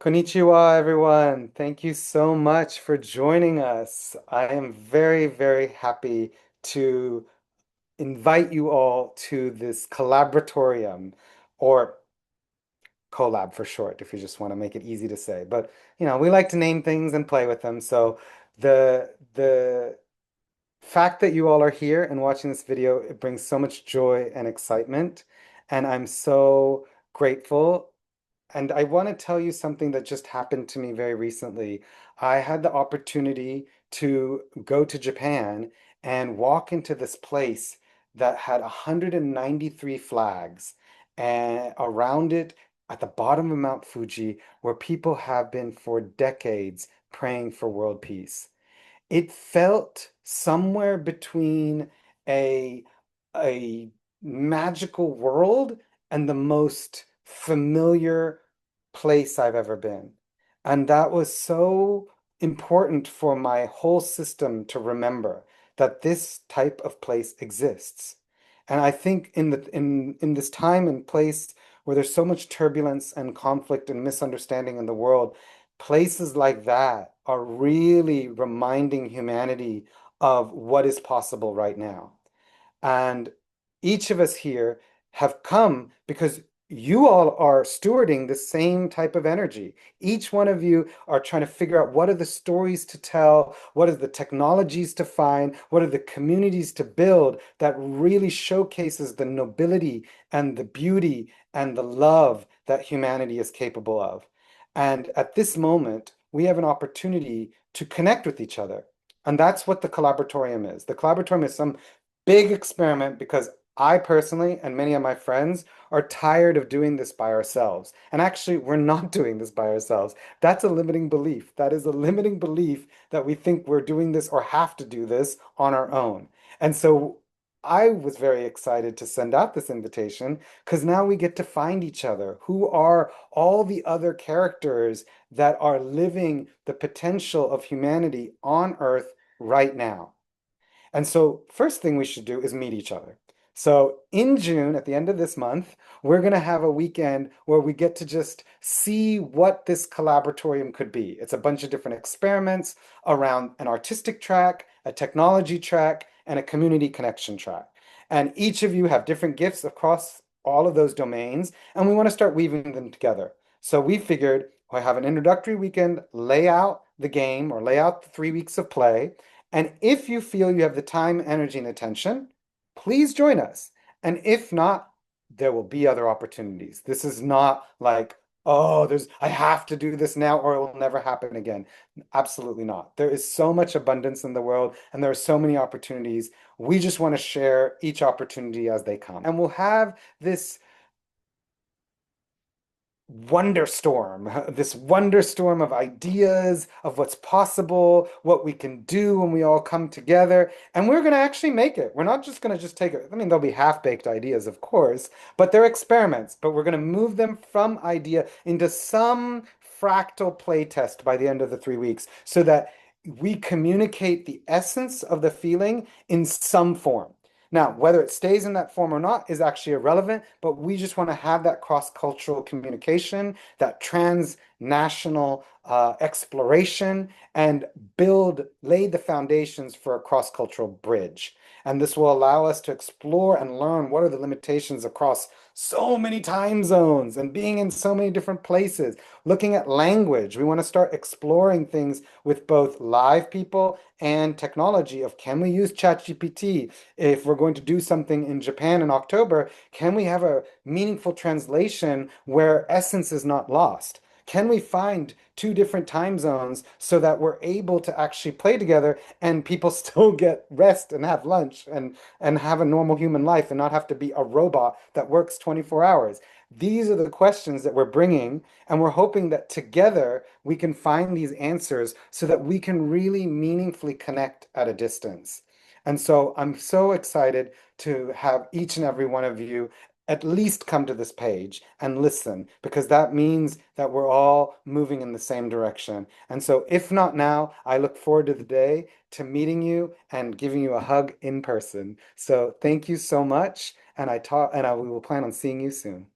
Konnichiwa, everyone. Thank you so much for joining us. I am very, very happy to invite you all to this collaboratorium, or collab for short, if you just want to make it easy to say. But we like to name things and play with them. So the fact that you all are here and watching this video, it brings so much joy and excitement, and I'm so grateful. And I want to tell you something that just happened to me very recently. I had the opportunity to go to Japan and walk into this place that had 193 flags and around it at the bottom of Mount Fuji, where people have been for decades praying for world peace. It felt somewhere between a a magical world and the most familiar place I've ever been. And that was so important for my whole system to remember that this type of place exists. And I think in this time and place where there's so much turbulence and conflict and misunderstanding in the world, places like that are really reminding humanity of what is possible right now. And each of us here have come because you all are stewarding the same type of energy. Each one of you are trying to figure out what are the stories to tell, what are the technologies to find, what are the communities to build that really showcases the nobility and the beauty and the love that humanity is capable of. And at this moment, we have an opportunity to connect with each other. And that's what the Collaboratorium is. The Collaboratorium is some big experiment because I personally and many of my friends are tired of doing this by ourselves. And actually, we're not doing this by ourselves. That's a limiting belief. That is a limiting belief that we think we're doing this or have to do this on our own. And so I was very excited to send out this invitation because now we get to find each other. Who are all the other characters that are living the potential of humanity on Earth right now? And so, first thing we should do is meet each other. So, in June, at the end of this month, we're going to have a weekend where we get to just see what this collaboratorium could be. It's a bunch of different experiments around an artistic track, a technology track, and a community connection track. And each of you have different gifts across all of those domains, and we want to start weaving them together. So, we figured we'll have an introductory weekend, lay out the game or lay out the 3 weeks of play. And if you feel you have the time, energy, and attention, please join us. And if not, there will be other opportunities. This is not like, oh, I have to do this now or it will never happen again. Absolutely not. There is so much abundance in the world and there are so many opportunities. We just want to share each opportunity as they come. And we'll have this this wonderstorm of ideas, of what's possible, what we can do when we all come together. And we're going to actually make it. We're not just going to just take it. I mean, there'll be half-baked ideas, of course, but they're experiments. But we're going to move them from idea into some fractal play test by the end of the 3 weeks so that we communicate the essence of the feeling in some form. Now, whether it stays in that form or not is actually irrelevant, but we just want to have that cross-cultural communication, that transnational exploration, and lay the foundations for a cross-cultural bridge. And this will allow us to explore and learn what are the limitations across so many time zones and being in so many different places. Looking at language, we want to start exploring things with both live people and technology of can we use ChatGPT? If we're going to do something in Japan in October, can we have a meaningful translation where essence is not lost? Can we find two different time zones so that we're able to actually play together and people still get rest and have lunch and have a normal human life and not have to be a robot that works 24 hours? These are the questions that we're bringing, and we're hoping that together we can find these answers so that we can really meaningfully connect at a distance. And so I'm so excited to have each and every one of you at least come to this page and listen, because that means that we're all moving in the same direction. And so if not now, I look forward to the day to meeting you and giving you a hug in person. So thank you so much. And we will plan on seeing you soon.